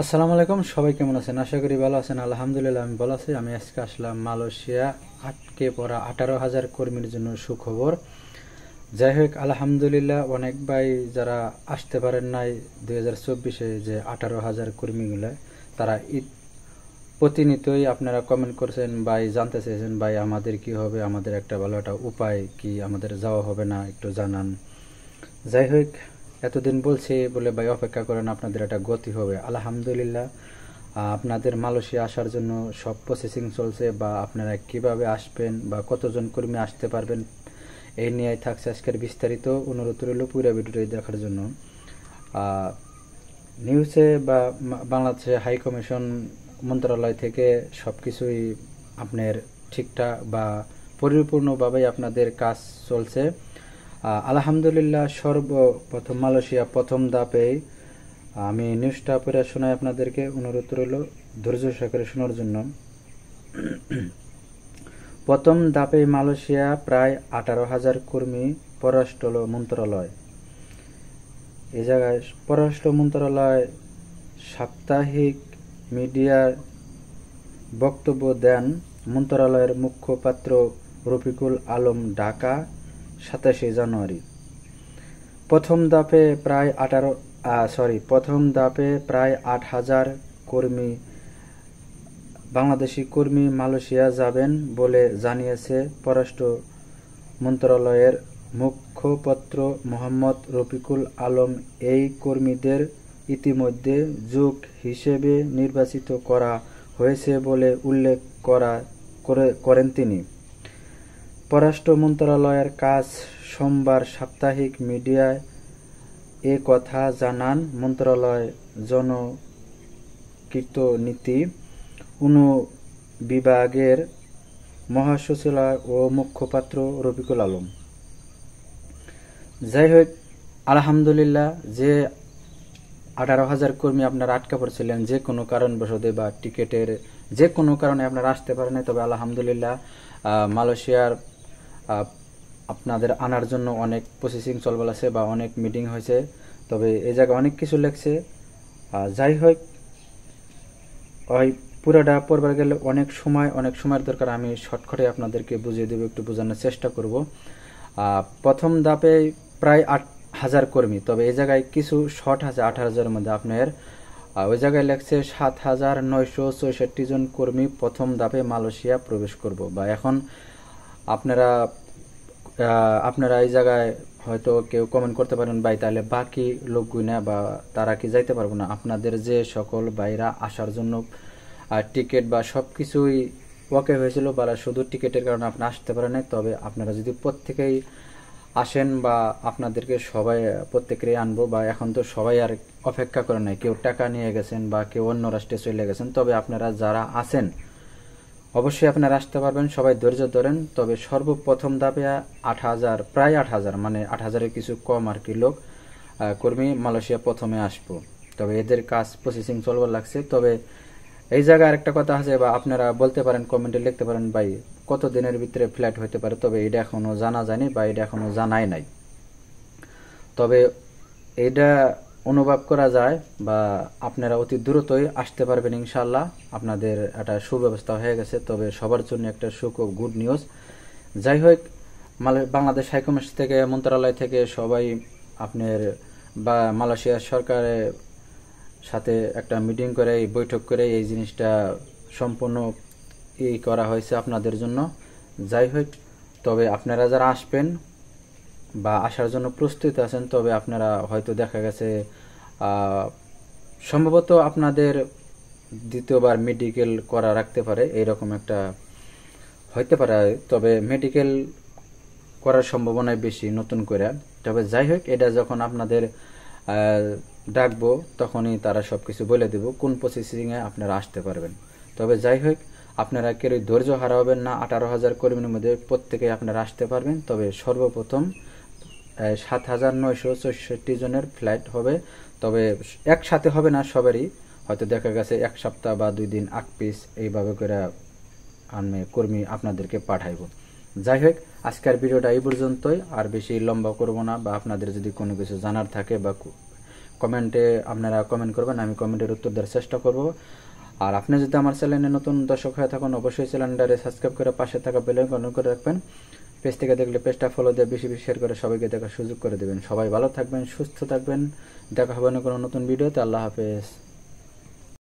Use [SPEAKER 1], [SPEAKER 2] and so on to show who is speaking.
[SPEAKER 1] আসসালামু আলাইকুম, সবাই কেমন আছেন? আশা করি ভালো আছেন। আলহামদুলিল্লাহ আমি ভালো আছি। আমি আজকে আসলাম মালয়েশিয়া আটকে পড়া 18,000 কর্মীর জন্য সুখবর। যাই হোক, আলহামদুলিল্লাহ অনেক ভাই যারা আসতে পারেন নাই 2024-এ, যে 18,000 কর্মীগুলো, তারা প্রতিনিয়তই আপনারা কমেন্ট করছেন, ভাই জানতে চেয়েছেন, ভাই আমাদের কি হবে, আমাদের একটা ভালো একটা উপায় কি, আমাদের যাওয়া হবে না, একটু জানান। যাই হোক, এতদিন বলছি বলে ভাই অপেক্ষা করেন, আপনাদের একটা গতি হবে আলহামদুলিল্লাহ। আপনাদের মালয়েশিয়া আসার জন্য সব প্রসেসিং চলছে, বা আপনারা কিভাবে আসবেন বা কতজন কর্মী আসতে পারবেন, এই নিয়ে থাকছে আজকের বিস্তারিত। অনুরোধ রইল পুরো ভিডিওটি দেখার জন্য। নিউজে বা বাংলাদেশে হাই কমিশন মন্ত্রণালয় থেকে সব কিছুই আপনার ঠিকঠাক বা পরিপূর্ণভাবেই আপনাদের কাজ চলছে আলহামদুলিল্লাহ। সর্বপ্রথম মালয়েশিয়া প্রথম ধাপে আমি নিউজটা পড়ে শোনাই আপনাদেরকে, অনুরোধ রইল ধৈর্য সহকারে শোনার জন্য। প্রথম ধাপে মালয়েশিয়া প্রায় 18,000 কর্মী পররাষ্ট্র মন্ত্রণালয়। এই জায়গায় পররাষ্ট্র মন্ত্রণালয় সাপ্তাহিক মিডিয়ার বক্তব্য দেন মন্ত্রণালয়ের মুখপাত্র রফিকুল আলম, ঢাকা, 27 জানুয়ারি। প্রথম ধাপে প্রায় 8,000 কর্মী, বাংলাদেশি কর্মী মালয়েশিয়া যাবেন বলে জানিয়েছে পররাষ্ট্র মন্ত্রণালয়ের মুখপাত্র মোহাম্মদ রফিকুল আলম। এই কর্মীদের ইতিমধ্যে যোগ হিসেবে নির্বাচিত করা হয়েছে বলে উল্লেখ করেন তিনি। পররাষ্ট্র মন্ত্রণালয়ের কাজ সোমবার সাপ্তাহিক মিডিয়ায় এ কথা জানান মন্ত্রণালয় জনকীর্তনীতি বিভাগের মহাসচিব ও মুখপাত্র রফিকুল আলম। যাই হোক, আলহামদুলিল্লাহ, যে 18,000 কর্মী আপনারা আটকা পড়ছিলেন যে কোনো কারণবশত বা টিকেটের যে কোনো কারণে আপনারা আসতে পারেন নাই, তবে আলহামদুলিল্লাহ মালয়েশিয়ার আপনাদের আনার জন্য অনেক প্রসেসিং চলবার আছে বা অনেক মিটিং হয়েছে, তবে এই জায়গায় অনেক কিছু লেগছে। যাই হোক, ওই পুরোটা পড়বার গেলে অনেক সময়ের দরকার। আমি শর্টকাটে আপনাদেরকে বুঝিয়ে দেবো, একটু বোঝানোর চেষ্টা করব। প্রথম ধাপে প্রায় 8,000 কর্মী, তবে এই জায়গায় কিছু শর্ট আছে 18,000-এর মধ্যে। আপনার ওই জায়গায় লেখছে 7,964 জন কর্মী প্রথম ধাপে মালয়েশিয়া প্রবেশ করব। বা এখন আপনারা এই জায়গায় হয়তো কেউ কমেন্ট করতে পারেন, ভাই তাহলে বাকি লোকগুনা বা তারা কি যাইতে পারবো না? আপনাদের যে সকল বাইরা আসার জন্য টিকিট বা সব কিছুই ওকে হয়েছিল, বা শুধু টিকিটের কারণে আপনি আসতে পারেন নাই, তবে আপনারা যদি প্রত্যেকেই আসেন বা আপনাদেরকে প্রত্যেকেরই আনবো, বা এখন তো সবাই আর অপেক্ষা করে নাই, কেউ টাকা নিয়ে গেছেন বা কেউ অন্য রাষ্ট্রে চলে গেছেন, তবে আপনারা যারা আছেন অবশ্যই আপনারা আসতে পারবেন, সবাই ধৈর্য ধরেন। তবে সর্বপ্রথম ধাপে 8,000, প্রায় 8,000, মানে 8,000-এর কিছু কম আর কি লোক কর্মী মালয়েশিয়া প্রথমে আসবো, তবে এদের কাজ প্রসেসিং চলবার লাগছে। তবে এই জায়গায় আরেকটা কথা আছে, বা আপনারা বলতে পারেন, কমেন্টে লিখতে পারেন, ভাই কত দিনের ভিতরে ফ্লাইট হতে পারে? তবে এটা এখনো জানা যায়নি বা এটা এখনো জানাই নাই। তবে এটা অনুভব করা যায় বা আপনারা অতি দ্রুতই আসতে পারবেন ইনশাল্লাহ। আপনাদের একটা সুব্যবস্থা হয়ে গেছে, তবে সবার জন্য একটা গুড নিউজ। যাই হোক, বাংলাদেশ হাইকমিশন থেকে, মন্ত্রণালয় থেকে সবাই আপনার বা মালয়েশিয়ার সরকারের সাথে একটা মিটিং করে, বৈঠক করে এই জিনিসটা সম্পূর্ণ করা হয়েছে আপনাদের জন্য। যাই হোক, তবে আপনারা যারা আসবেন বা আসার জন্য প্রস্তুত আছেন, তবে আপনারা হয়তো দেখা গেছে সম্ভবত আপনাদের দ্বিতীয়বার মেডিকেল করা রাখতে পারে, এইরকম একটা হইতে পারে, তবে মেডিকেল করার সম্ভাবনাই বেশি নতুন করে। তবে যাই হোক, এটা যখন আপনাদের ডাকবো তখনই তারা সবকিছু বলে দেব কোন প্রসেসিংয়ে আপনারা আসতে পারবেন। তবে যাই হোক, আপনারা কেউ ধৈর্য হারাবেন না। 18,000 কর্মীর মধ্যে প্রত্যেকে আপনারা আসতে পারবেন। তবে সর্বপ্রথম 7,964 জনের ফ্লাইট হবে, তবে একসাথে হবে না সবারই, হয়তো দেখা গেছে এক সপ্তাহ বা 2 দিন আগ পিস এইভাবে করে আমি কর্মী আপনাদেরকে পাঠাইব। যাই হোক, আজকের ভিডিওটা এই পর্যন্তই, আর বেশি লম্বা করব না। বা আপনাদের যদি কোনো কিছু জানার থাকে বা কমেন্টে আপনারা কমেন্ট করবেন, আমি কমেন্টের উত্তর দেওয়ার চেষ্টা করব। আর আপনি যদি আমার চ্যানেলে নতুন দর্শক হয়ে থাকুন, অবশ্যই চ্যানেলটারে সাবস্ক্রাইব করে পাশে থাকা বেল আইকন অন করে রাখবেন। পেজ থেকে দেখলে পেজটা ফলো দিয়ে বেশি বেশি শেয়ার করে সবাইকে দেখার সুযোগ করে দেবেন। সবাই ভালো থাকবেন, সুস্থ থাকবেন, দেখা হবে না কোনো নতুন ভিডিওতে। আল্লাহ হাফেজ।